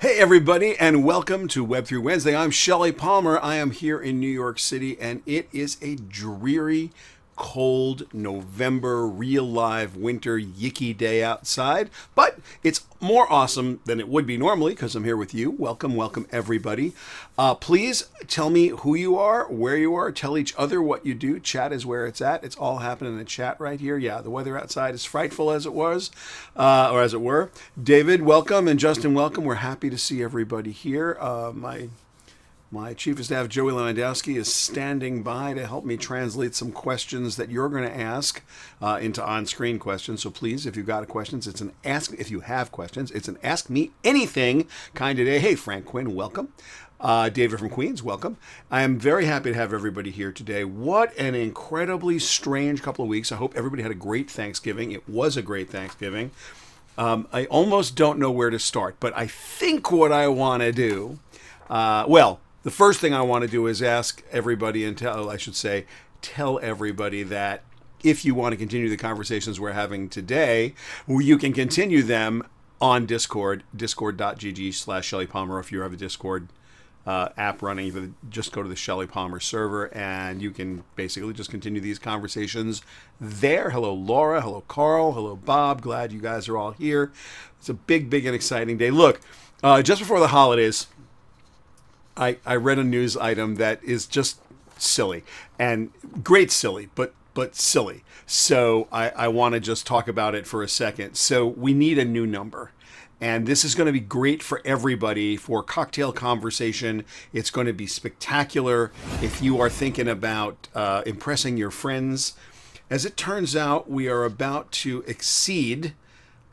Hey, everybody, and welcome to Web3 Wednesday. I'm Shelly Palmer. I am here in New York City, and it is a dreary, cold November, real live winter, yicky day outside. But it's more awesome than it would be normally because I'm here with you. Welcome, welcome, everybody. Please tell me who you are, where you are. Tell each other what you do. Chat is where it's at. It's all happening in the chat right here. Yeah, the weather outside is frightful as it was, or as it were. David, welcome, and Justin, welcome. We're happy to see everybody here. My chief of staff, Joey Lewandowski, is standing by to help me translate some questions that you're going to ask into on-screen questions. So please, if you've got questions, it's an ask. If you have questions, it's an ask me anything kind of day. Hey, Frank Quinn, welcome. David from Queens, welcome. I am very happy to have everybody here today. What an incredibly strange couple of weeks. I hope everybody had a great Thanksgiving. It was a great Thanksgiving. I almost don't know where to start, but I think what I want to do, the first thing I want to do is ask everybody and tell everybody that if you want to continue the conversations we're having today, you can continue them on Discord, discord.gg/Shelly Palmer. If you have a Discord app running, you just go to the Shelly Palmer server and you can basically just continue these conversations there. Hello, Laura. Hello, Carl. Hello, Bob. Glad you guys are all here. It's a big, big and exciting day. Look, just before the holidays, I read a news item that is just silly and great silly, but silly. So I want to just talk about it for a second. So we need a new number. And this is going to be great for everybody for cocktail conversation. It's going to be spectacular if you are thinking about impressing your friends. As it turns out, we are about to exceed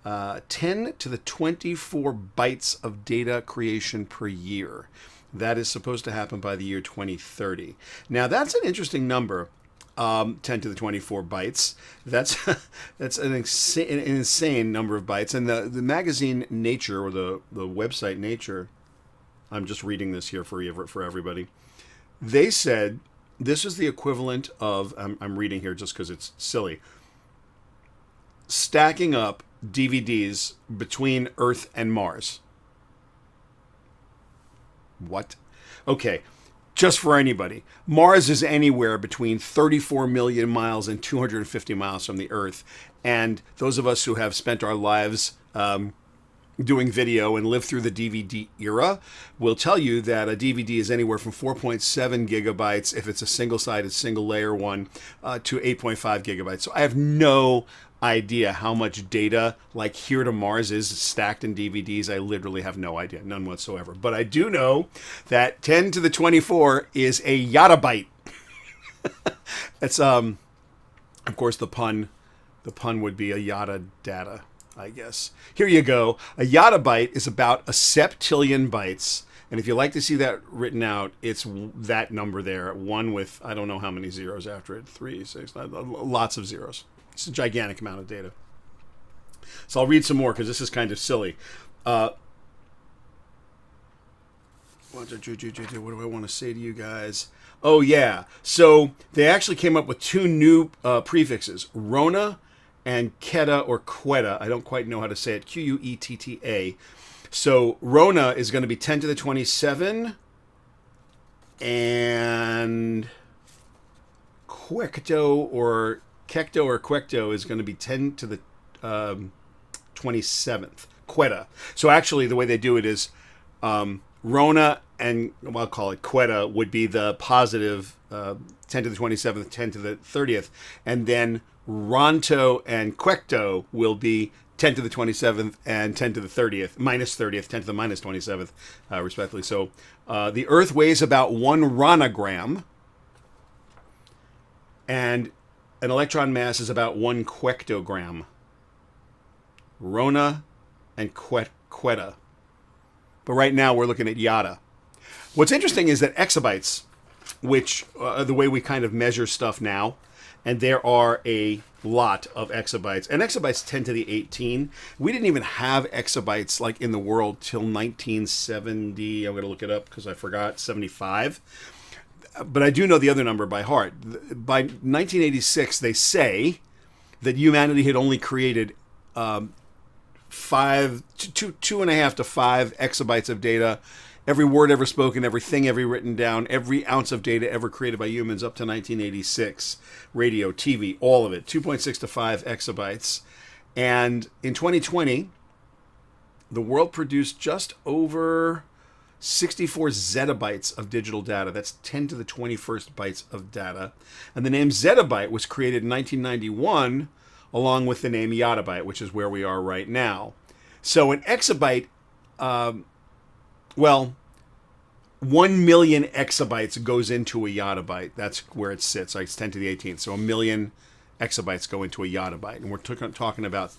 10 to the 24 bytes of data creation per year. That is supposed to happen by the year 2030. Now, that's an interesting number, 10 to the 24 bytes. That's an insane number of bytes. And the magazine Nature, or the website Nature, I'm just reading this here for everybody. They said this is the equivalent of, I'm reading here just because it's silly, stacking up DVDs between Earth and Mars. What? Okay, just for anybody, Mars is anywhere between 34 million miles and 250 miles from the Earth. And those of us who have spent our lives doing video and lived through the DVD era will tell you that a DVD is anywhere from 4.7 gigabytes if it's a single-sided, single-layer one, to 8.5 gigabytes. So I have no idea how much data like Here to Mars is stacked in DVDs. I literally have no idea, none whatsoever. But I do know that 10 to the 24 is a yottabyte. It's of course the pun would be a yada data, I guess. Here you go. A yottabyte is about a septillion bytes. And if you like to see that written out, it's that number there, one with I don't know how many zeros after it, 3, 6, 9, lots of zeros. It's a gigantic amount of data. So I'll read some more because this is kind of silly. What do I want to say to you guys? Oh, yeah. So they actually came up with two new prefixes, Rona and Quetta or Quetta. I don't quite know how to say it. Quetta. So Rona is going to be 10 to the 27. And Quecto or Quecto is going to be 10 to the 27th. Quetta. So actually, the way they do it is Rona and I'll call it Quetta would be the positive 10 to the 27th, 10 to the 30th, and then Ronto and Quecto will be 10 to the 27th and 10 to the 30th, minus 30th, 10 to the minus 27th, respectively. So the Earth weighs about 1 ronogram, and an electron mass is about 1 quectogram. Rona and Quetta. But right now we're looking at yotta. What's interesting is that exabytes, which are the way we kind of measure stuff now, and there are a lot of exabytes. And exabytes 10 to the 18. We didn't even have exabytes like in the world till 1970. I'm going to look it up because I forgot, 75. But I do know the other number by heart. By 1986, they say that humanity had only created two and a half to 5 exabytes of data. Every word ever spoken, everything ever written down, every ounce of data ever created by humans up to 1986. Radio, TV, all of it. 2.6 to 5 exabytes. And in 2020, the world produced just over 64 zettabytes of digital data. That's 10 to the 21st bytes of data. And the name zettabyte was created in 1991 along with the name yottabyte, which is where we are right now. So an exabyte, 1 million exabytes goes into a yottabyte. That's where it sits. Like it's 10 to the 18th. So 1 million exabytes go into a yottabyte. And we're talking about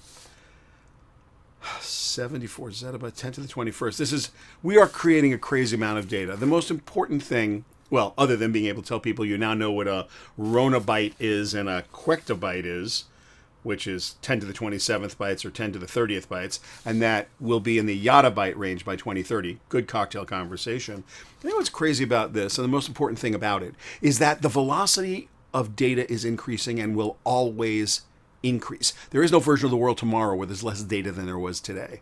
74 zettabytes, 10 to the 21st. We are creating a crazy amount of data. The most important thing, well, other than being able to tell people you now know what a ronabyte is and a quectabyte is, which is 10 to the 27th bytes or 10 to the 30th bytes, and that will be in the yottabyte range by 2030. Good cocktail conversation. You know what's crazy about this, and the most important thing about it, is that the velocity of data is increasing and will always increase. There is no version of the world tomorrow where there's less data than there was today.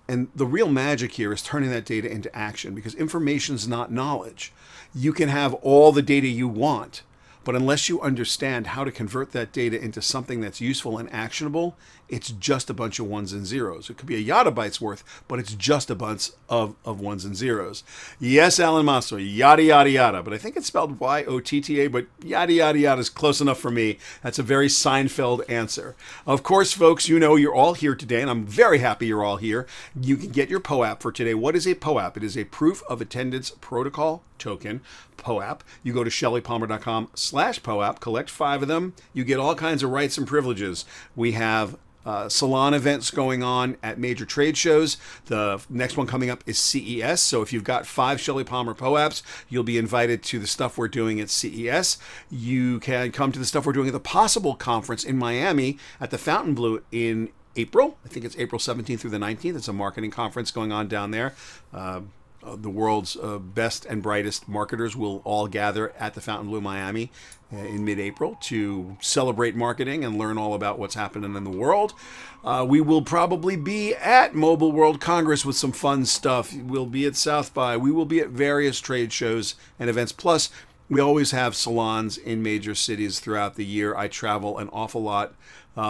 And the real magic here is turning that data into action, because information is not knowledge. You can have all the data you want, but unless you understand how to convert that data into something that's useful and actionable, it's just a bunch of ones and zeros. It could be a yottabyte's worth, but it's just a bunch of ones and zeros. Yes, Alan Masso, yada, yada, yada. But I think it's spelled Y-O-T-T-A, but yada, yada, yada is close enough for me. That's a very Seinfeld answer. Of course, folks, you know you're all here today, and I'm very happy you're all here. You can get your POAP for today. What is a POAP? It is a Proof of Attendance Protocol Token, POAP. You go to shellypalmer.com/POAP, collect 5 of them. You get all kinds of rights and privileges. We have salon events going on at major trade shows. The next one coming up is CES. So if you've got 5 Shelly Palmer POAPs, you'll be invited to the stuff we're doing at CES. You can come to the stuff we're doing at the Possible Conference in Miami at the Fontainebleau in April. I think it's April 17th through the 19th. It's a marketing conference going on down there. The world's best and brightest marketers will all gather at the Fontainebleau, Miami in mid-April to celebrate marketing and learn all about what's happening in the world. We will probably be at Mobile World Congress with some fun stuff. We'll be at South by. We will be at various trade shows and events. Plus, we always have salons in major cities throughout the year. I travel an awful lot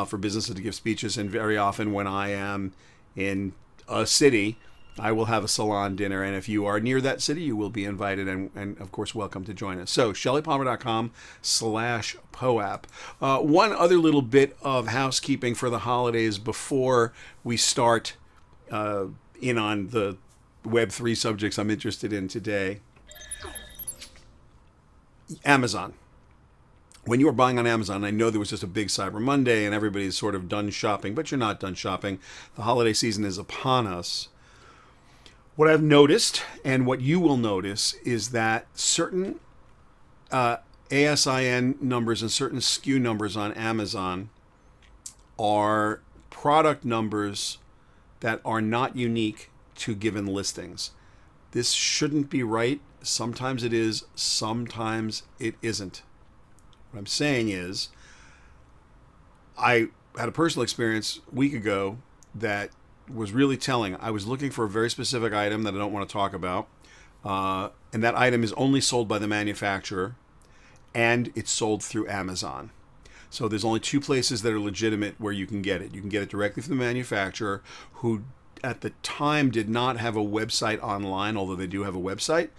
for businesses to give speeches, and very often when I am in a city, I will have a salon dinner, and if you are near that city, you will be invited and of course, welcome to join us. So, shellypalmer.com/POAP. One other little bit of housekeeping for the holidays before we start in on the Web3 subjects I'm interested in today. Amazon. When you are buying on Amazon, I know there was just a big Cyber Monday and everybody's sort of done shopping, but you're not done shopping. The holiday season is upon us. What I've noticed, and what you will notice, is that certain ASIN numbers and certain SKU numbers on Amazon are product numbers that are not unique to given listings. This shouldn't be right. Sometimes it is, sometimes it isn't. What I'm saying is, I had a personal experience a week ago that was really telling. I was looking for a very specific item that I don't want to talk about, and that item is only sold by the manufacturer, and it's sold through Amazon. So there's only 2 places that are legitimate where you can get it. You can get it directly from the manufacturer, who at the time did not have a website online, although they do have a website.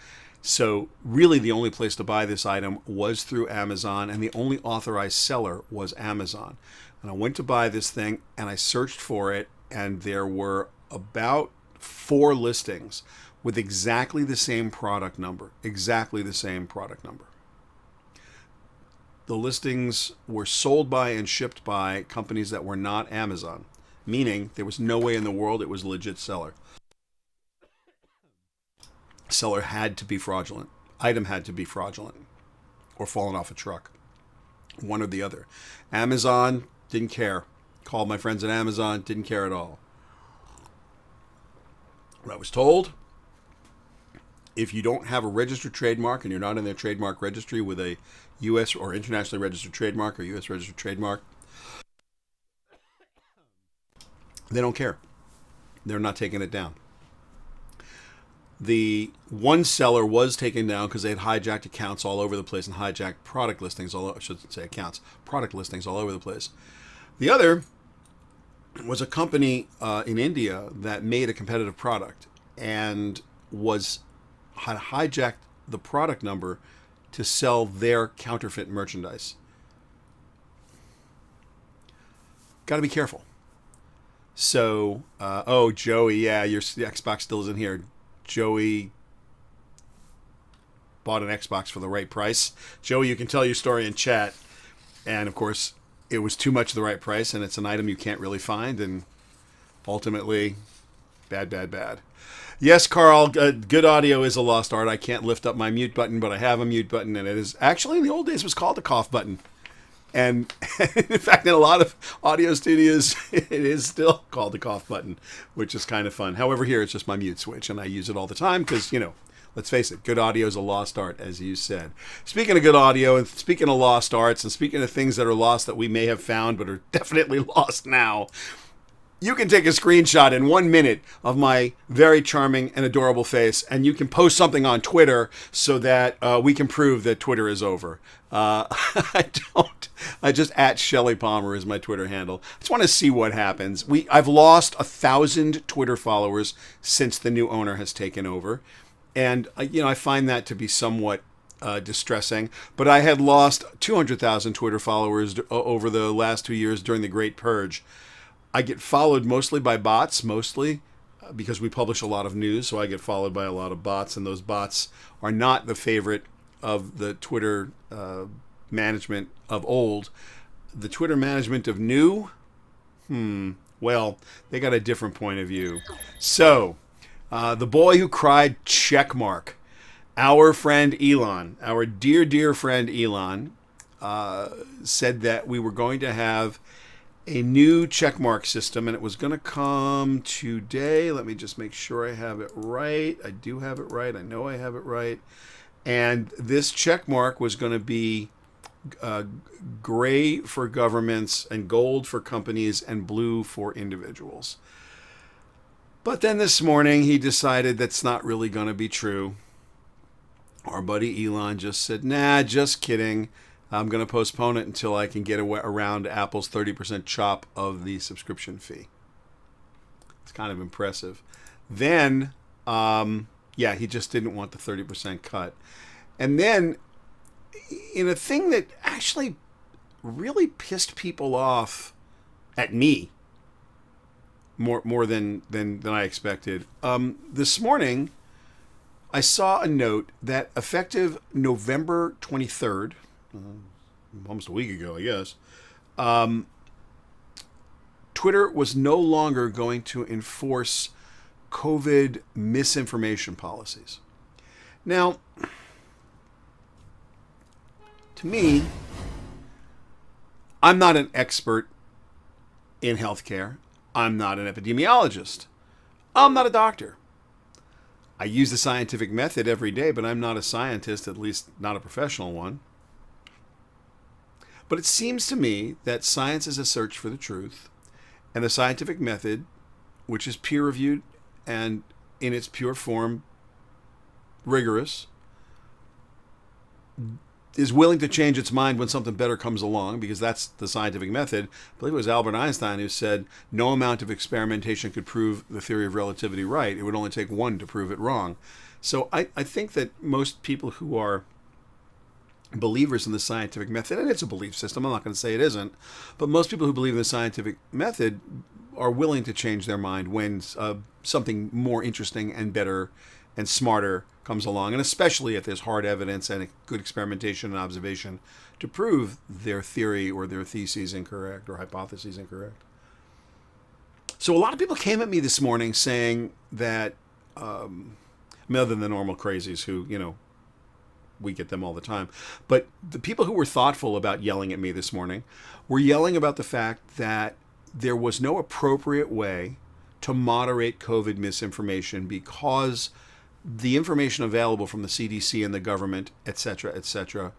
So really the only place to buy this item was through Amazon, and the only authorized seller was Amazon. And I went to buy this thing, and I searched for it, and there were about 4 listings with exactly the same product number. Exactly the same product number. The listings were sold by and shipped by companies that were not Amazon, meaning there was no way in the world it was a legit seller. Seller had to be fraudulent. Item had to be fraudulent or fallen off a truck. One or the other. Amazon didn't care. Called my friends at Amazon, didn't care at all. What I was told, if you don't have a registered trademark and you're not in their trademark registry with a U.S. or internationally registered trademark or U.S. registered trademark, they don't care. They're not taking it down. The one seller was taken down because they had hijacked accounts all over the place and hijacked product listings I shouldn't say accounts, product listings all over the place. The other was a company in India that made a competitive product and had hijacked the product number to sell their counterfeit merchandise. Got to be careful. So, Joey, yeah, your Xbox still isn't here. Joey bought an Xbox for the right price. Joey, you can tell your story in chat. And of course, it was too much of the right price, and it's an item you can't really find. And ultimately, bad. Yes, Carl, good audio is a lost art. I can't lift up my mute button, but I have a mute button, and it is actually in the old days was called the cough button. And in fact, in a lot of audio studios, it is still called the cough button, which is kind of fun. However, here it's just my mute switch, and I use it all the time because, let's face it, good audio is a lost art, as you said. Speaking of good audio, and speaking of lost arts, and speaking of things that are lost that we may have found but are definitely lost now, you can take a screenshot in 1 minute of my very charming and adorable face, and you can post something on Twitter so that we can prove that Twitter is over. I just at Shelly Palmer is my Twitter handle. I just want to see what happens. I've lost 1,000 Twitter followers since the new owner has taken over. And, I find that to be somewhat distressing. But I had lost 200,000 Twitter followers over the last 2 years during the Great Purge. I get followed mostly by bots, because we publish a lot of news. So I get followed by a lot of bots. And those bots are not the favorite of the Twitter management of old. The Twitter management of new, well, they got a different point of view. So, the boy who cried checkmark, our friend Elon, our dear friend Elon, said that we were going to have a new checkmark system, and it was going to come today. Let me just make sure I have it right. I do have it right. I know I have it right. And this checkmark was going to be gray for governments and gold for companies and blue for individuals. But then this morning he decided that's not really going to be true. Our buddy Elon just said, nah, just kidding. I'm going to postpone it until I can get around Apple's 30% chop of the subscription fee. It's kind of impressive. Then, he just didn't want the 30% cut. And then, in a thing that actually really pissed people off at me more than I expected, this morning I saw a note that effective November 23rd, almost a week ago, I guess, Twitter was no longer going to enforce COVID misinformation policies. Now, to me, I'm not an expert in healthcare. I'm not an epidemiologist. I'm not a doctor. I use the scientific method every day, but I'm not a scientist, at least not a professional one. But it seems to me that science is a search for the truth, and the scientific method, which is peer-reviewed and in its pure form rigorous, is willing to change its mind when something better comes along, because that's the scientific method. I believe it was Albert Einstein who said no amount of experimentation could prove the theory of relativity right. It would only take one to prove it wrong. So I think that most people who are believers in the scientific method, and it's a belief system, I'm not going to say it isn't, but most people who believe in the scientific method are willing to change their mind when something more interesting and better and smarter comes along, and especially if there's hard evidence and a good experimentation and observation to prove their theory or their thesis incorrect or hypotheses incorrect. So a lot of people came at me this morning saying that, other than the normal crazies who, we get them all the time, but the people who were thoughtful about yelling at me this morning were yelling about the fact that there was no appropriate way to moderate COVID misinformation because the information available from the CDC and the government, et cetera,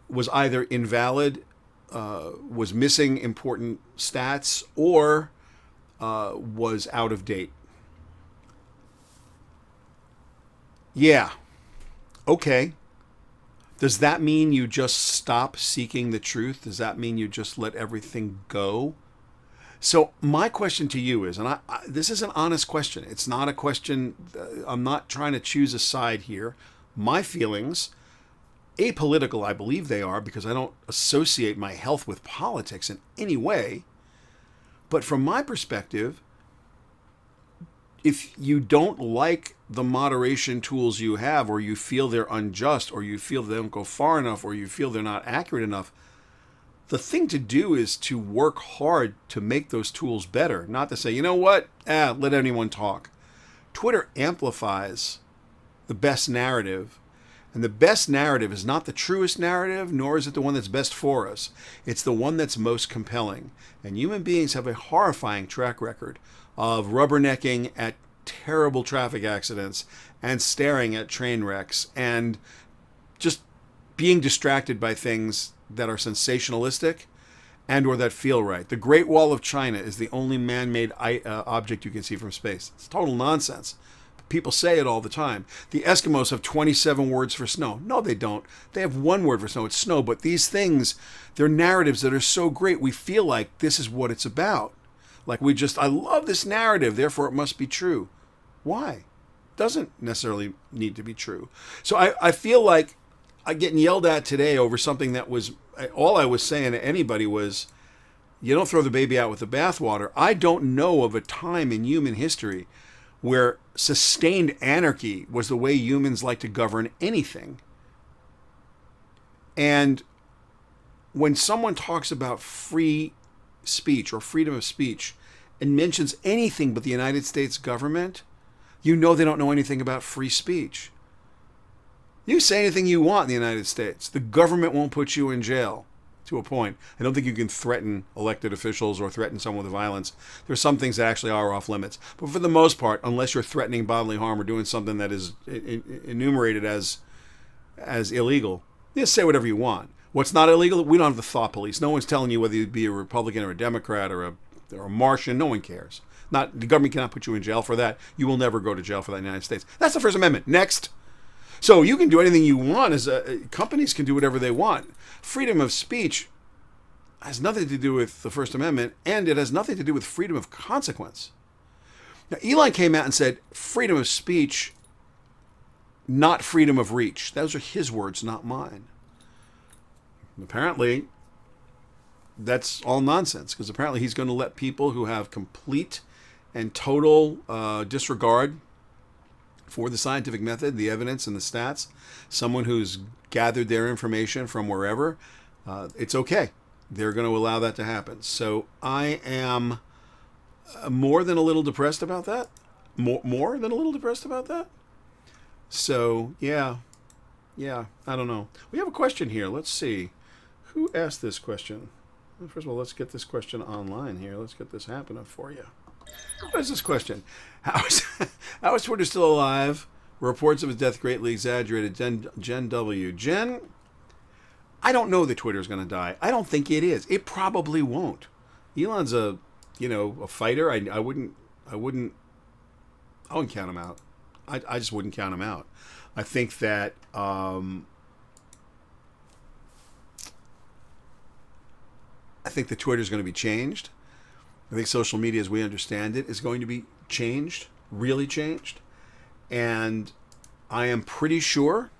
was either invalid, was missing important stats, or was out of date. Yeah. Okay. Does that mean you just stop seeking the truth? Does that mean you just let everything go? So my question to you is, and this is an honest question. It's not a question, I'm not trying to choose a side here. My feelings, apolitical, I believe they are, because I don't associate my health with politics in any way. But from my perspective, if you don't like the moderation tools you have, or you feel they're unjust, or you feel they don't go far enough, or you feel they're not accurate enough, the thing to do is to work hard to make those tools better, not to say, you know what, let anyone talk. Twitter amplifies the best narrative, and the best narrative is not the truest narrative, nor is it the one that's best for us. It's the one that's most compelling. And human beings have a horrifying track record of rubbernecking at terrible traffic accidents and staring at train wrecks and just being distracted by things that are sensationalistic and or that feel right. The Great Wall of China is the only man-made object you can see from space. It's total nonsense. People say it all the time. The Eskimos have 27 words for snow. No, they don't. They have one word for snow. It's snow. But these things, they're narratives that are so great, we feel like this is what it's about. Like I love this narrative, therefore it must be true. Why? It doesn't necessarily need to be true. So I feel like I'm getting yelled at today over something that was, all I was saying to anybody was, you don't throw the baby out with the bathwater. I don't know of a time in human history where sustained anarchy was the way humans like to govern anything. And when someone talks about free speech or freedom of speech and mentions anything but the United States government, you know they don't know anything about free speech. You say anything you want in the United States. The government won't put you in jail to a point. I don't think you can threaten elected officials or threaten someone with violence. There are some things that actually are off limits. But for the most part, unless you're threatening bodily harm or doing something that is enumerated as illegal, you say whatever you want. What's not illegal? We don't have the thought police. No one's telling you whether you'd be a Republican or a Democrat or a Martian. No one cares. The government cannot put you in jail for that. You will never go to jail for that in the United States. That's the First Amendment. Next. So you can do anything you want. Companies can do whatever they want. Freedom of speech has nothing to do with the First Amendment, and it has nothing to do with freedom of consequence. Now, Elon came out and said freedom of speech, not freedom of reach. Those are his words, not mine. Apparently, that's all nonsense, because apparently he's going to let people who have complete and total disregard for the scientific method, the evidence and the stats, someone who's gathered their information from wherever, it's okay. They're going to allow that to happen. So I am more than a little depressed about that. More than a little depressed about that. So, yeah, I don't know. We have a question here. Let's see. Who asked this question? Well, first of all, let's get this question online here. Let's get this happening for you. What is this question? How is Twitter still alive? Reports of his death greatly exaggerated. Jen W. Jen, I don't know that Twitter's going to die. I don't think it is. It probably won't. Elon's a fighter. I wouldn't count him out. I just wouldn't count him out. I think that Twitter's going to be changed. I think social media, as we understand it, is going to be changed, really changed. And I am pretty sure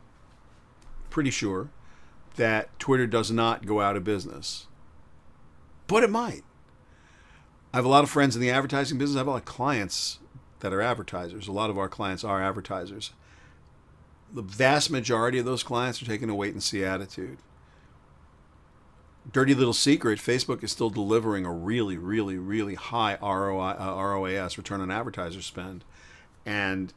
that Twitter does not go out of business. But it might. I have a lot of friends in the advertising business. I have a lot of clients that are advertisers. A lot of our clients are advertisers. The vast majority of those clients are taking a wait-and-see attitude. Dirty little secret, Facebook is still delivering a really, really, really high ROAS, return on advertiser spend. And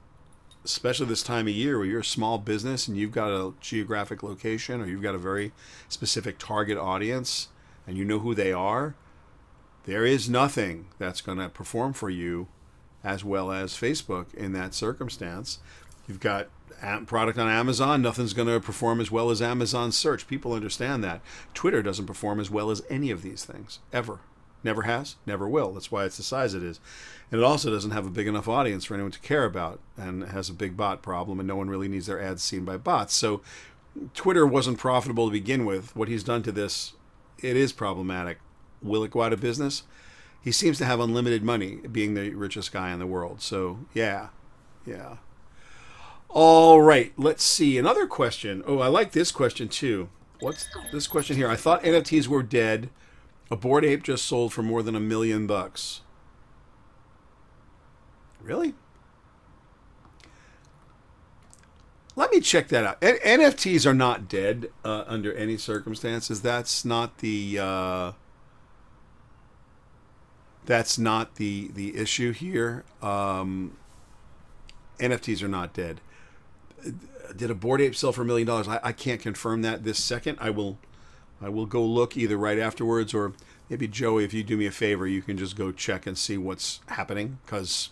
especially this time of year where you're a small business and you've got a geographic location or you've got a very specific target audience and you know who they are, there is nothing that's going to perform for you as well as Facebook in that circumstance. You've got product on Amazon, nothing's going to perform as well as Amazon search. People understand that. Twitter doesn't perform as well as any of these things, ever. Never has, never will. That's why it's the size it is. And it also doesn't have a big enough audience for anyone to care about, and it has a big bot problem, and no one really needs their ads seen by bots. So Twitter wasn't profitable to begin with. What he's done to this, it is problematic. Will it go out of business? He seems to have unlimited money, being the richest guy in the world. So, yeah. All right, let's see. Another question. Oh, I like this question, too. What's this question here? I thought NFTs were dead. A Bored Ape just sold for more than $1 million. Really? Let me check that out. NFTs are not dead under any circumstances. That's not the issue here. NFTs are not dead. Did a Bored Ape sell for $1 million? I can't confirm that this second. I will go look either right afterwards, or maybe Joey, if you do me a favor, you can just go check and see what's happening, because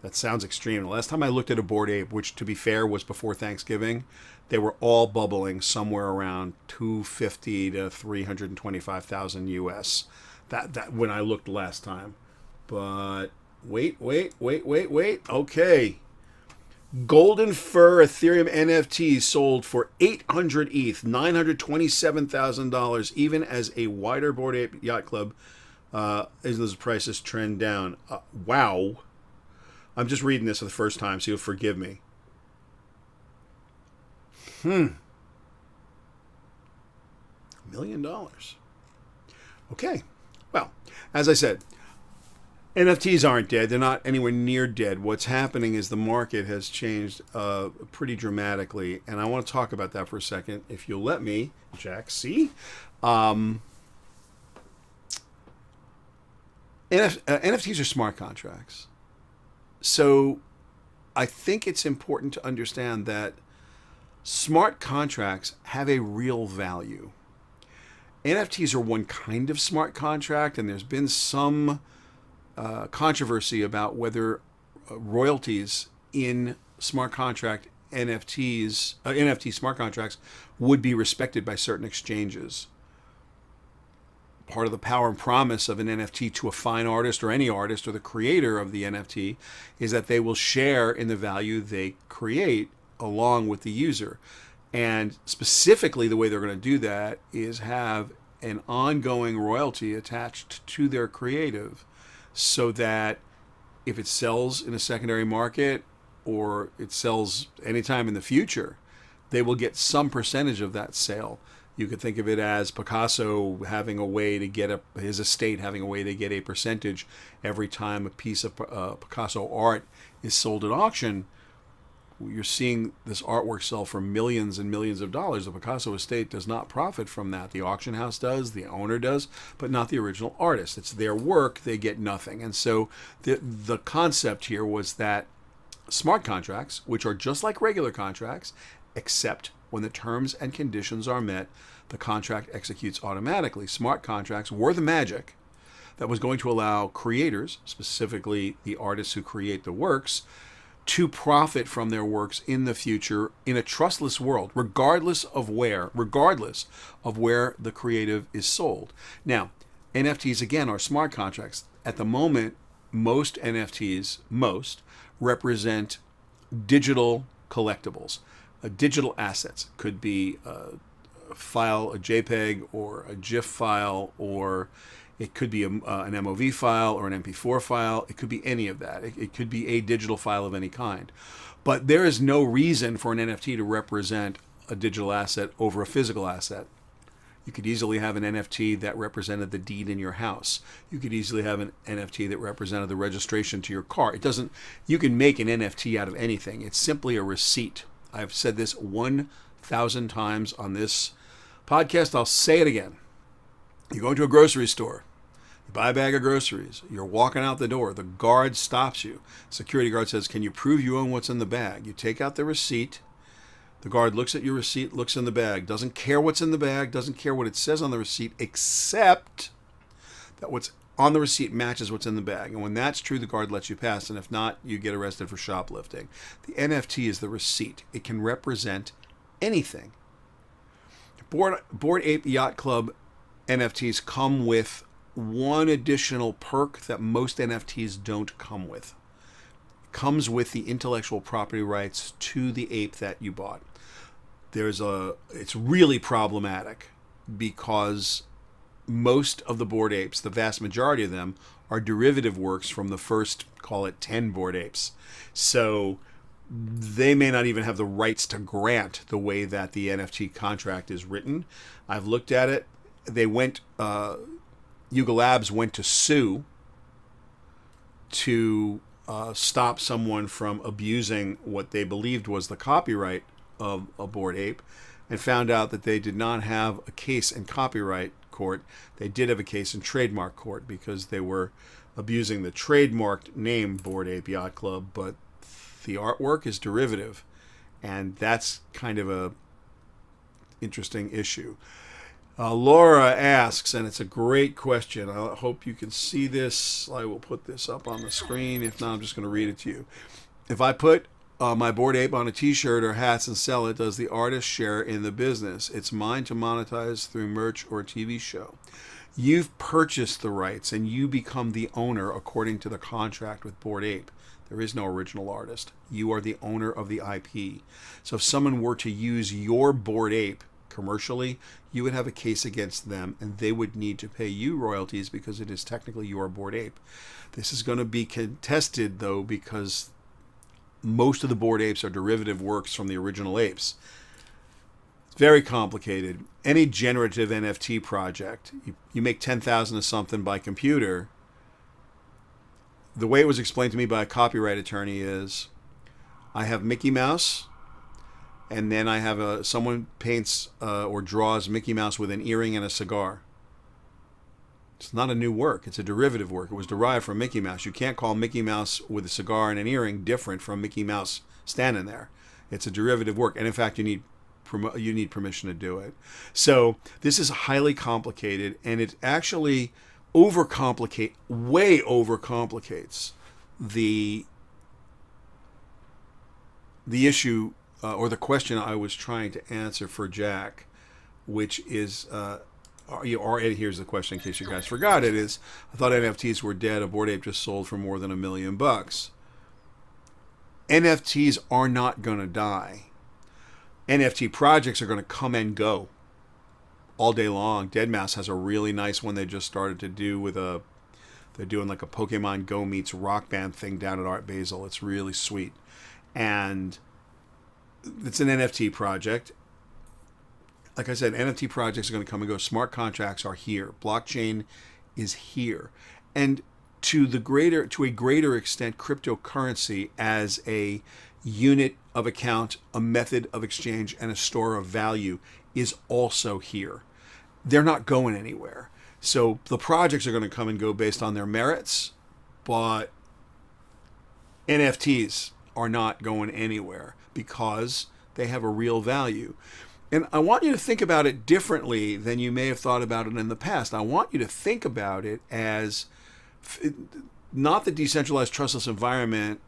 that sounds extreme. The last time I looked at a Bored Ape, which to be fair was before Thanksgiving, they were all bubbling somewhere around 250 to 325,000 US. That when I looked last time. But wait. Okay. Golden Fur Ethereum NFT sold for 800 ETH, $927,000, even as a wider Bored Ape Yacht Club as those prices trend down. Wow. I'm just reading this for the first time, so you'll forgive me. $1 million. Okay. Well, as I said, NFTs aren't dead. They're not anywhere near dead. What's happening is the market has changed pretty dramatically, and I want to talk about that for a second, if you'll let me, Jack C. NFTs are smart contracts. So I think it's important to understand that smart contracts have a real value. NFTs are one kind of smart contract, and there's been some controversy about whether royalties in smart contract NFT smart contracts would be respected by certain exchanges. Part of the power and promise of an NFT to a fine artist or any artist or the creator of the NFT is that they will share in the value they create along with the user. And specifically, the way they're going to do that is have an ongoing royalty attached to their creative, so that if it sells in a secondary market or it sells anytime in the future, they will get some percentage of that sale. You could think of it as Picasso having a way to get his estate having a way to get a percentage every time a piece of Picasso art is sold at auction. You're seeing this artwork sell for millions and millions of dollars. The Picasso estate does not profit from that. The auction house does, the owner does, but not the original artist. It's their work, they get nothing. And so the concept here was that smart contracts, which are just like regular contracts, except when the terms and conditions are met, the contract executes automatically. Smart contracts were the magic that was going to allow creators, specifically the artists who create the works, to profit from their works in the future in a trustless world, regardless of where the creative is sold. Now, NFTs, again, are smart contracts. At the moment, most NFTs, represent digital collectibles. Digital assets could be a file, a JPEG, or a GIF file, or it could be an MOV file or an MP4 file. It could be any of that. It could be a digital file of any kind. But there is no reason for an NFT to represent a digital asset over a physical asset. You could easily have an NFT that represented the deed in your house. You could easily have an NFT that represented the registration to your car. You can make an NFT out of anything. It's simply a receipt. I've said this 1,000 times on this podcast. I'll say it again. You go into a grocery store. You buy a bag of groceries. You're walking out the door. The guard stops you. Security guard says, "Can you prove you own what's in the bag?" You take out the receipt. The guard looks at your receipt, looks in the bag, doesn't care what's in the bag, doesn't care what it says on the receipt, except that what's on the receipt matches what's in the bag. And when that's true, the guard lets you pass. And if not, you get arrested for shoplifting. The NFT is the receipt. It can represent anything. Bored Ape Yacht Club NFTs come with one additional perk that most NFTs don't come with. Comes with the intellectual property rights to the ape that you bought. It's really problematic because most of the Bored Apes, the vast majority of them, are derivative works from the first, call it 10 Bored Apes. So they may not even have the rights to grant the way that the NFT contract is written. I've looked at it. Yuga Labs went to sue to stop someone from abusing what they believed was the copyright of a Bored Ape, and found out that they did not have a case in copyright court. They did have a case in trademark court because they were abusing the trademarked name Bored Ape Yacht Club, but the artwork is derivative, and that's kind of a interesting issue. Laura asks, and it's a great question. I hope you can see this. I will put this up on the screen. If not, I'm just going to read it to you. If I put my Bored Ape on a t-shirt or hats and sell it, does the artist share in the business? It's mine to monetize through merch or TV show. You've purchased the rights and you become the owner according to the contract with Bored Ape. There is no original artist. You are the owner of the IP. So if someone were to use your Bored Ape commercially, you would have a case against them and they would need to pay you royalties because it is technically your Bored Ape. This is going to be contested though because most of the Bored Apes are derivative works from the original apes. It's very complicated. Any generative NFT project, you make 10,000 of something by computer. The way it was explained to me by a copyright attorney is I have Mickey Mouse, and then I have someone paints or draws Mickey Mouse with an earring and a cigar. It's not a new work. It's a derivative work. It was derived from Mickey Mouse. You can't call Mickey Mouse with a cigar and an earring different from Mickey Mouse standing there. It's a derivative work. And in fact, you need permission to do it. So this is highly complicated, and it actually way overcomplicates the issue or the question I was trying to answer for Jack, which is, here's the question in case you guys forgot it, is I thought NFTs were dead. A Bored Ape just sold for more than $1 million. NFTs are not going to die. NFT projects are going to come and go all day long. Deadmau5 has a really nice one they just started to do they're doing like a Pokemon Go meets Rock Band thing down at Art Basel. It's really sweet. And it's an NFT project. Like I said, NFT projects are going to come and go. Smart contracts are here. Blockchain is here. And to a greater extent, cryptocurrency as a unit of account, a method of exchange, and a store of value is also here. They're not going anywhere. So the projects are going to come and go based on their merits, but NFTs are not going anywhere because they have a real value. And I want you to think about it differently than you may have thought about it in the past. I want you to think about it as not the decentralized trustless environment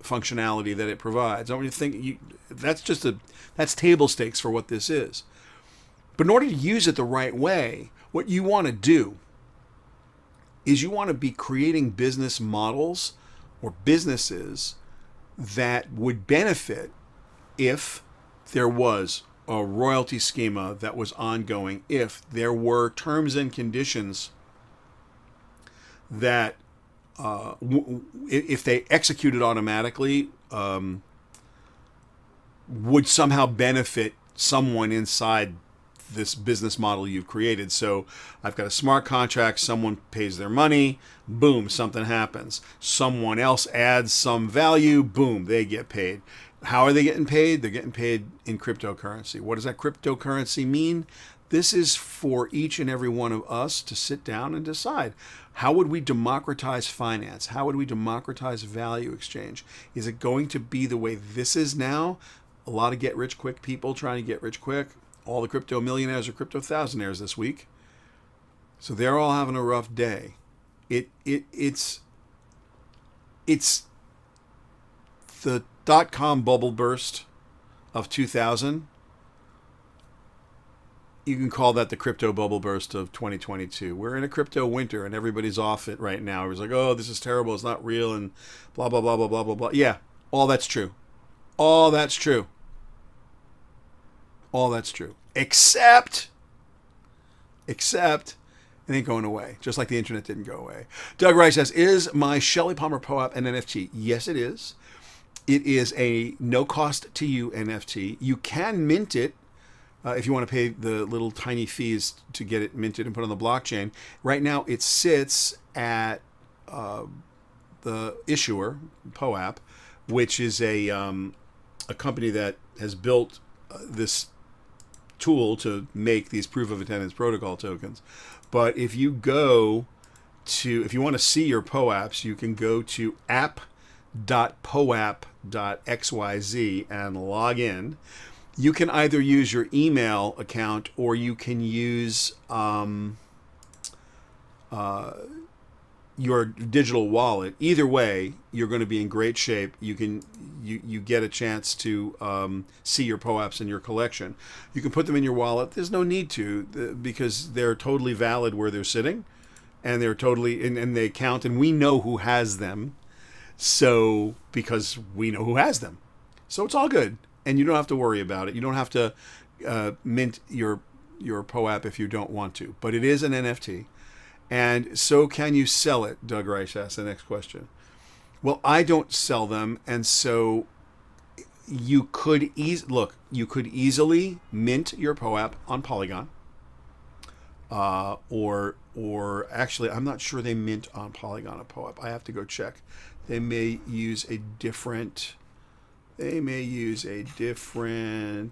functionality that it provides. I want you to think that's table stakes for what this is. But in order to use it the right way, what you want to do is you want to be creating business models or businesses that would benefit if there was a royalty schema that was ongoing, if there were terms and conditions that if they executed automatically would somehow benefit someone inside this business model you've created. So I've got a smart contract, someone pays their money, boom, something happens. Someone else adds some value, boom, they get paid. How are they getting paid? They're getting paid in cryptocurrency. What does that cryptocurrency mean? This is for each and every one of us to sit down and decide. How would we democratize finance? How would we democratize value exchange? Is it going to be the way this is now? A lot of get-rich-quick people trying to get rich quick. All the crypto millionaires are crypto thousandaires this week. So they're all having a rough day. It's the dot-com bubble burst of 2000 you can call that the crypto bubble burst of 2022. We're in a crypto winter and everybody's off it right now. Everybody's like, oh, this is terrible. It's not real and blah, blah, blah, blah, blah, blah, blah. Yeah, all that's true. All that's true. All that's true. Except it ain't going away. Just like the internet didn't go away. Doug Rice says, is my Shelly Palmer POAP an NFT? Yes, it is. It is a no cost to you NFT. You can mint it if you want to pay the little tiny fees to get it minted and put on the blockchain. Right now, it sits at the issuer, POAP, which is a company that has built this tool to make these proof of attendance protocol tokens. But if you want to see your POAPs, you can go to app.poap.xyz and log in. You can either use your email account or you can use your digital wallet. Either way, you're going to be in great shape. You get a chance to see your POAPs in your collection. You can put them in your wallet. There's no need to because they're totally valid where they're sitting, and they're totally and they count. And we know who has them, so because we know who has them, so it's all good, and you don't have to worry about it. You don't have to mint your POAP if you don't want to, but it is an NFT. And so can you sell it? Doug Reich asked the next question. Well, I don't sell them, and so you could easily mint your POAP on Polygon, or actually, I'm not sure they mint on Polygon a POAP. I have to go check. They may use a different blockchain.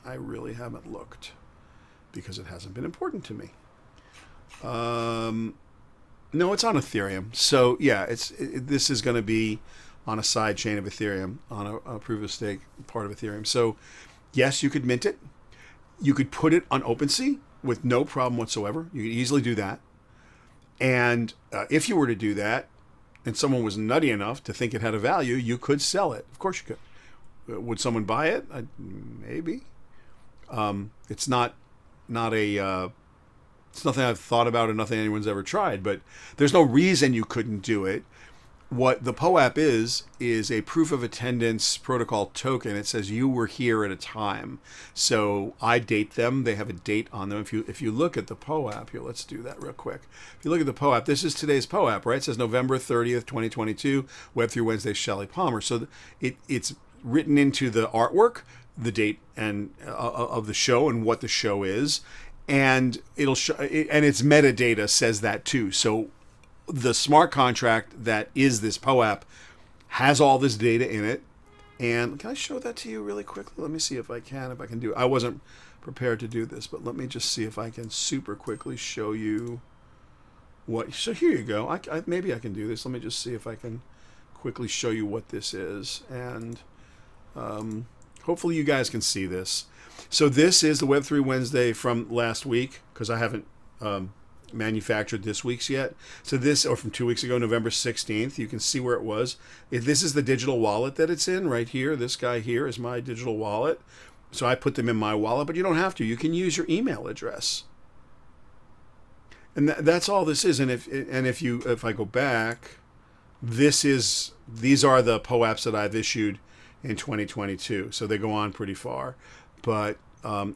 I really haven't looked, because it hasn't been important to me. No, it's on Ethereum. So yeah, this is going to be on a side chain of Ethereum, on a proof of stake part of Ethereum. So yes, you could mint it. You could put it on OpenSea with no problem whatsoever. You could easily do that. And if you were to do that, and someone was nutty enough to think it had a value, you could sell it. Of course you could. Would someone buy it? Maybe. It's it's nothing I've thought about and nothing anyone's ever tried, but there's no reason you couldn't do it. What the POAP is a proof of attendance protocol token. It says you were here at a time. So I date them. They have a date on them. If you look at the POAP, here, let's do that real quick. If you look at the POAP, this is today's POAP, right? It says November 30th, 2022, Web3 Wednesday, Shelly Palmer. So it's written into the artwork, the date and of the show and what the show is, and it'll show, and its metadata says that too. So the smart contract that is this POAP has all this data in it. And can I show that to you really quickly? Let me see if I can do it. I wasn't prepared to do this, but let me just see if I can super quickly show you what. So here you go. Maybe I can do this. Let me just see if I can quickly show you what this is, and hopefully you guys can see this. So this is the Web3 Wednesday from last week, because I haven't manufactured this week's yet. So this, or from 2 weeks ago, November 16th, you can see where it was. This is the digital wallet that it's in right here. This guy here is my digital wallet. So I put them in my wallet, but you don't have to. You can use your email address. And that's all this is. And if I go back, these are the POAPs that I've issued in 2022. So they go on pretty far. But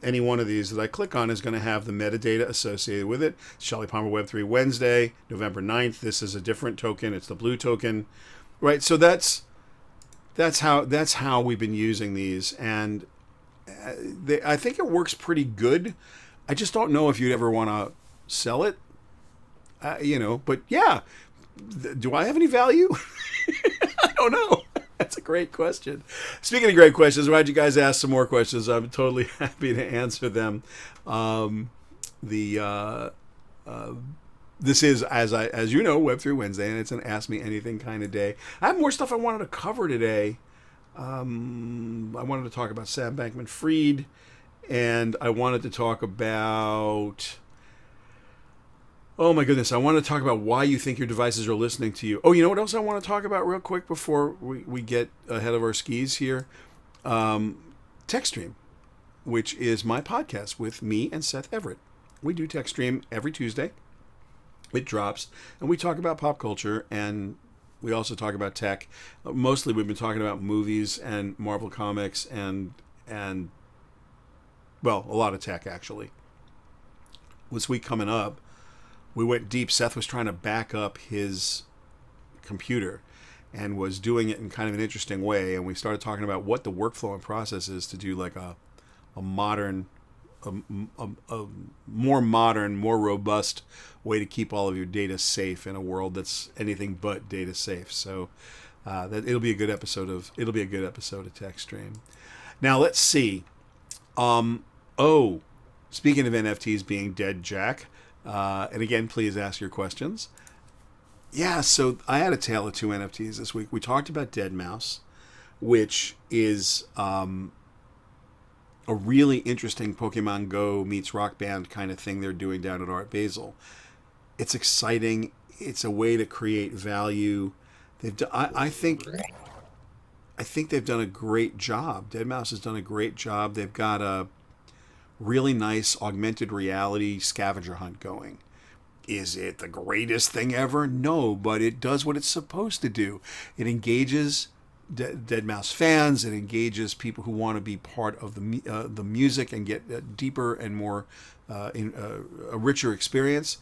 any one of these that I click on is going to have the metadata associated with it. Shelly Palmer Web3 Wednesday, November 9th. This is a different token. It's the blue token, right? So that's how we've been using these, and I think it works pretty good. I just don't know if you'd ever want to sell it, But yeah, do I have any value? I don't know. That's a great question. Speaking of great questions, why'd you guys ask some more questions? I'm totally happy to answer them. This is, as you know, Web3 Wednesday, and it's an Ask Me Anything kind of day. I have more stuff I wanted to cover today. I wanted to talk about Sam Bankman-Fried, and I wanted to talk about... Oh my goodness, I want to talk about why you think your devices are listening to you. Oh, you know what else I want to talk about real quick before we get ahead of our skis here? TechStream. which is my podcast with me and Seth Everett. We do Tech Stream every Tuesday. It drops, and we talk about pop culture, and we also talk about tech. Mostly, we've been talking about movies and Marvel Comics and well, a lot of tech, actually. This week coming up, we went deep. Seth was trying to back up his computer and was doing it in kind of an interesting way, and we started talking about what the workflow and process is to do like a modern, a more modern, more robust way to keep all of your data safe in a world that's anything but data safe. So that it'll be a good episode of Tech Stream. Now let's see. Speaking of NFTs being dead, Jack, and again, please ask your questions. Yeah, so I had a tale of two NFTs this week. We talked about Dead Mouse, which is a really interesting Pokemon Go meets Rock Band kind of thing they're doing down at Art Basel. It's exciting. It's a way to create value. I think they've done a great job. Dead Mouse has done a great job. They've got a really nice augmented reality scavenger hunt going. Is it the greatest thing ever? No, but it does what it's supposed to do. It engages Dead Mouse fans. It engages people who want to be part of the music and get a deeper and more a richer experience.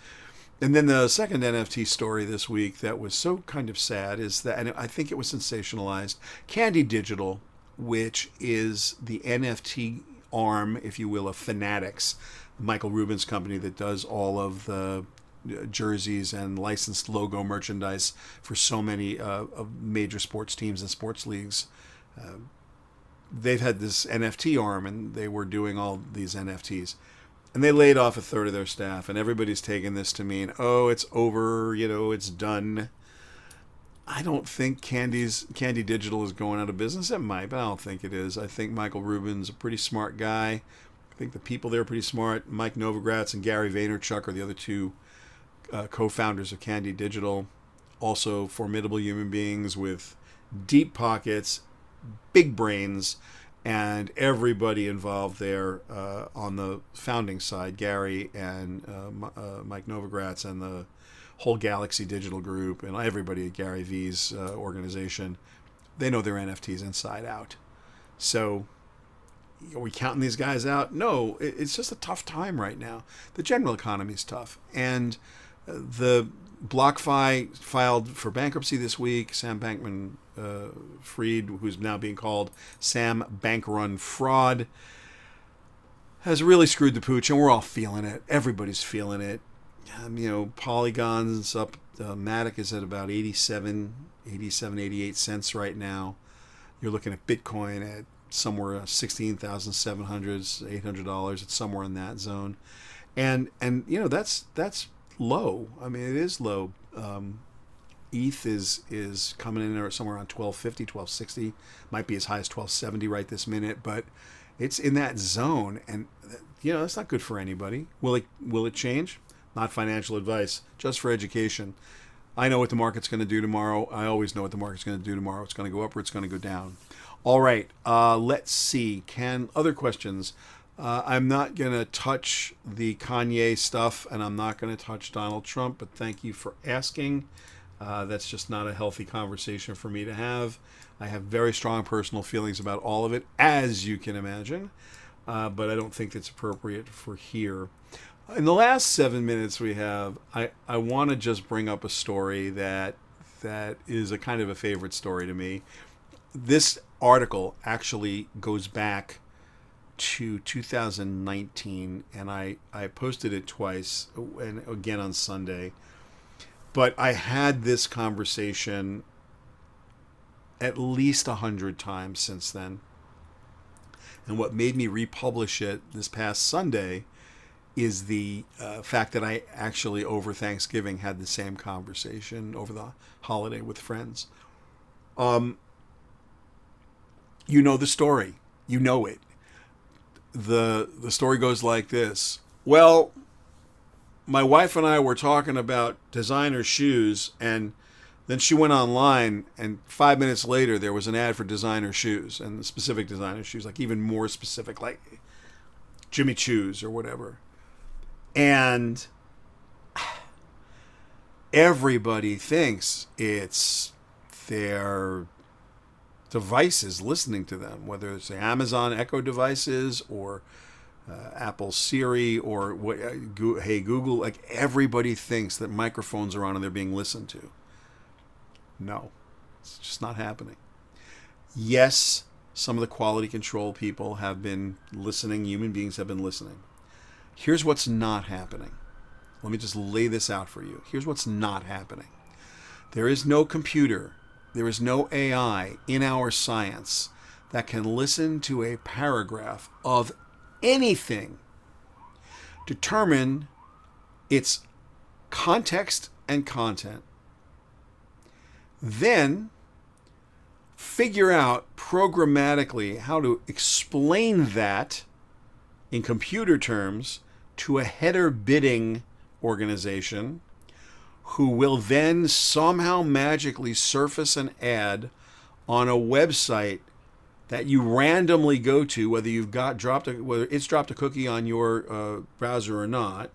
And then the second NFT story this week that was so kind of sad is that, and I think it was sensationalized, Candy Digital, which is the NFT arm, if you will, of Fanatics, Michael Rubin's company that does all of the jerseys and licensed logo merchandise for so many of major sports teams and sports leagues. They've had this NFT arm, and they were doing all these NFTs. And they laid off a third of their staff, and everybody's taken this to mean, oh, it's over, it's done. I don't think Candy Digital is going out of business. It might, but I don't think it is. I think Michael Rubin's a pretty smart guy. I think the people there are pretty smart. Mike Novogratz and Gary Vaynerchuk are the other two co-founders of Candy Digital. Also formidable human beings with deep pockets, big brains, and everybody involved there on the founding side, Gary and Mike Novogratz and the whole Galaxy Digital Group and everybody at Gary V's organization, they know their NFTs inside out. So are we counting these guys out? No, it's just a tough time right now. The general economy is tough. And the BlockFi filed for bankruptcy this week. Sam Bankman-Fried, who's now being called Sam Bankrun-Fraud, has really screwed the pooch, and we're all feeling it. Everybody's feeling it. Polygon's up. Matic is at about 88 cents right now. You're looking at Bitcoin at somewhere $16,700, $800. It's somewhere in that zone, and that's low. I mean, it is low. ETH is coming in there somewhere around 1250, 1260. Might be as high as 1270 right this minute, but it's in that zone, and that's not good for anybody. Will it change? Not financial advice, just for education. I know what the market's going to do tomorrow. I always know what the market's going to do tomorrow. It's going to go up or it's going to go down. All right, let's see. Other questions? I'm not going to touch the Kanye stuff, and I'm not going to touch Donald Trump, but thank you for asking. That's just not a healthy conversation for me to have. I have very strong personal feelings about all of it, as you can imagine, but I don't think it's appropriate for here. In the last 7 minutes we have, I want to just bring up a story that is a kind of a favorite story to me. This article actually goes back to 2019, and I posted it twice, and again on Sunday. But I had this conversation at least 100 times since then. And what made me republish it this past Sunday is the fact that I actually, over Thanksgiving, had the same conversation over the holiday with friends. You know the story. You know it. The story goes like this. Well, my wife and I were talking about designer shoes, and then she went online, and 5 minutes later there was an ad for designer shoes, and specific designer shoes, like even more specific, like Jimmy Choo's or whatever. And everybody thinks it's their devices listening to them, whether it's the Amazon Echo devices or Apple Siri or Hey Google. Like, everybody thinks that microphones are on and they're being listened to. No, it's just not happening. Yes, some of the quality control people have been listening. Human beings have been listening. Here's what's not happening. Let me just lay this out for you. Here's what's not happening. There is no computer, there is no AI in our science that can listen to a paragraph of anything, determine its context and content, then figure out programmatically how to explain that in computer terms to a header bidding organization, who will then somehow magically surface an ad on a website that you randomly go to, whether whether it's dropped a cookie on your browser or not.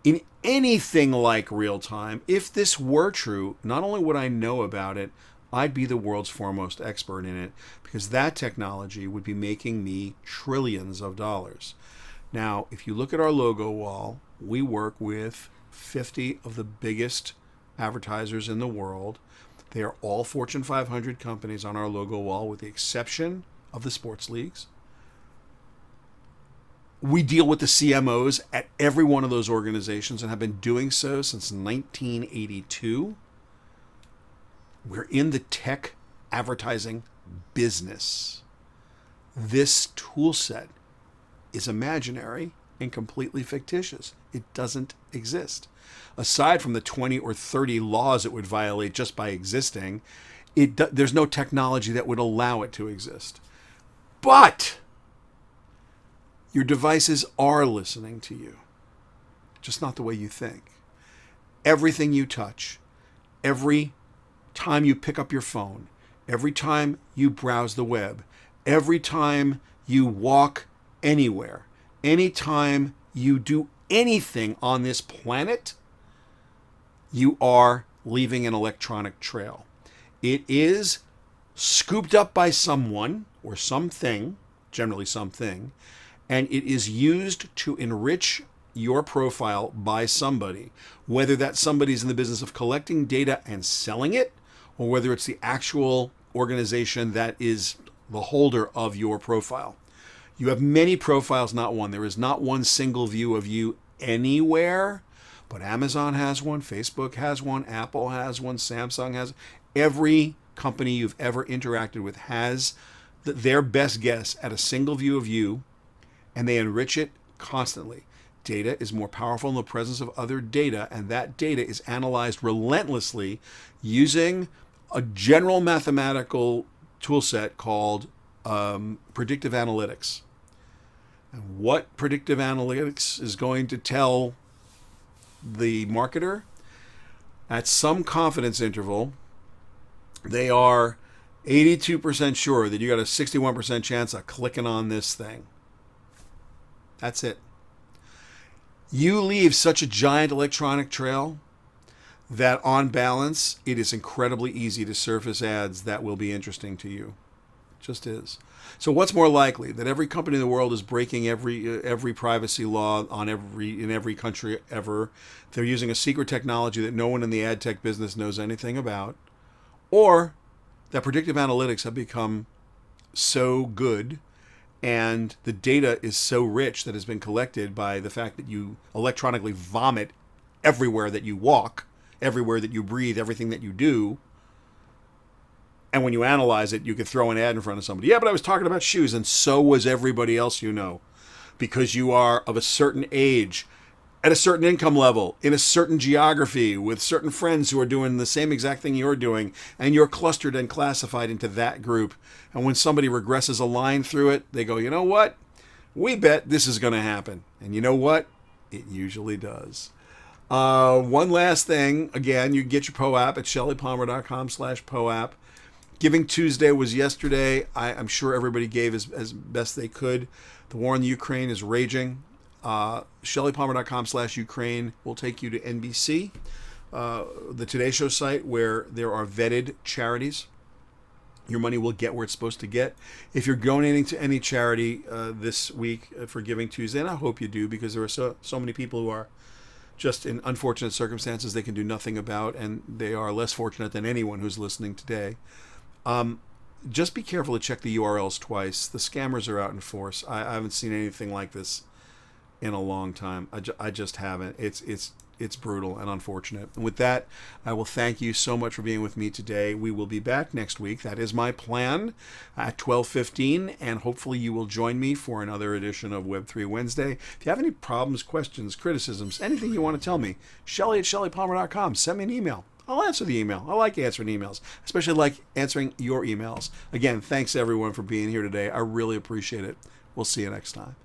In anything like real time, if this were true, not only would I know about it, I'd be the world's foremost expert in it, because that technology would be making me trillions of dollars. Now, if you look at our logo wall, we work with 50 of the biggest advertisers in the world. They are all Fortune 500 companies on our logo wall, with the exception of the sports leagues. We deal with the CMOs at every one of those organizations and have been doing so since 1982. We're in the tech advertising business. This tool set is imaginary and completely fictitious. It doesn't exist. Aside from the 20 or 30 laws it would violate just by existing, there's no technology that would allow it to exist. But your devices are listening to you, just not the way you think. Everything you touch, every time you pick up your phone, every time you browse the web, every time you walk anywhere, anytime you do anything on this planet, you are leaving an electronic trail. It is scooped up by someone or something, generally something, and it is used to enrich your profile by somebody, whether that somebody is in the business of collecting data and selling it, or whether it's the actual organization that is the holder of your profile. You have many profiles, not one. There is not one single view of you anywhere, but Amazon has one, Facebook has one, Apple has one, Samsung has. Every company you've ever interacted with has their best guess at a single view of you, and they enrich it constantly. Data is more powerful in the presence of other data, and that data is analyzed relentlessly using a general mathematical tool set called predictive analytics. And what predictive analytics is going to tell the marketer, at some confidence interval, they are 82% sure that you got a 61% chance of clicking on this thing. That's it. You leave such a giant electronic trail that on balance, it is incredibly easy to surface ads that will be interesting to you. It just is. So what's more likely, that every company in the world is breaking every privacy law in every country ever? They're using a secret technology that no one in the ad tech business knows anything about, or that predictive analytics have become so good and the data is so rich that has been collected by the fact that you electronically vomit everywhere that you walk, everywhere that you breathe, everything that you do. And when you analyze it, you could throw an ad in front of somebody. Yeah, but I was talking about shoes, and so was everybody else you know. Because you are of a certain age, at a certain income level, in a certain geography, with certain friends who are doing the same exact thing you're doing, and you're clustered and classified into that group. And when somebody regresses a line through it, they go, you know what? We bet this is going to happen. And you know what? It usually does. One last thing. Again, you can get your POAP at shellypalmer.com/POAP. Giving Tuesday was yesterday. I'm sure everybody gave as best they could. The war in the Ukraine is raging. ShellyPalmer.com/Ukraine will take you to NBC, the Today Show site, where there are vetted charities. Your money will get where it's supposed to get. If you're donating to any charity this week for Giving Tuesday, and I hope you do, because there are so many people who are just in unfortunate circumstances they can do nothing about, and they are less fortunate than anyone who's listening today. Just be careful to check the URLs twice. The scammers are out in force. I haven't seen anything like this in a long time. I just haven't. It's brutal and unfortunate. And with that, I will thank you so much for being with me today. We will be back next week. That is my plan, at 12:15, and hopefully you will join me for another edition of Web3 Wednesday. If you have any problems, questions, criticisms, anything you want to tell me, Shelly@ShellyPalmer.com. Send me an email. I'll answer the email. I like answering emails, especially like answering your emails. Again, thanks everyone for being here today. I really appreciate it. We'll see you next time.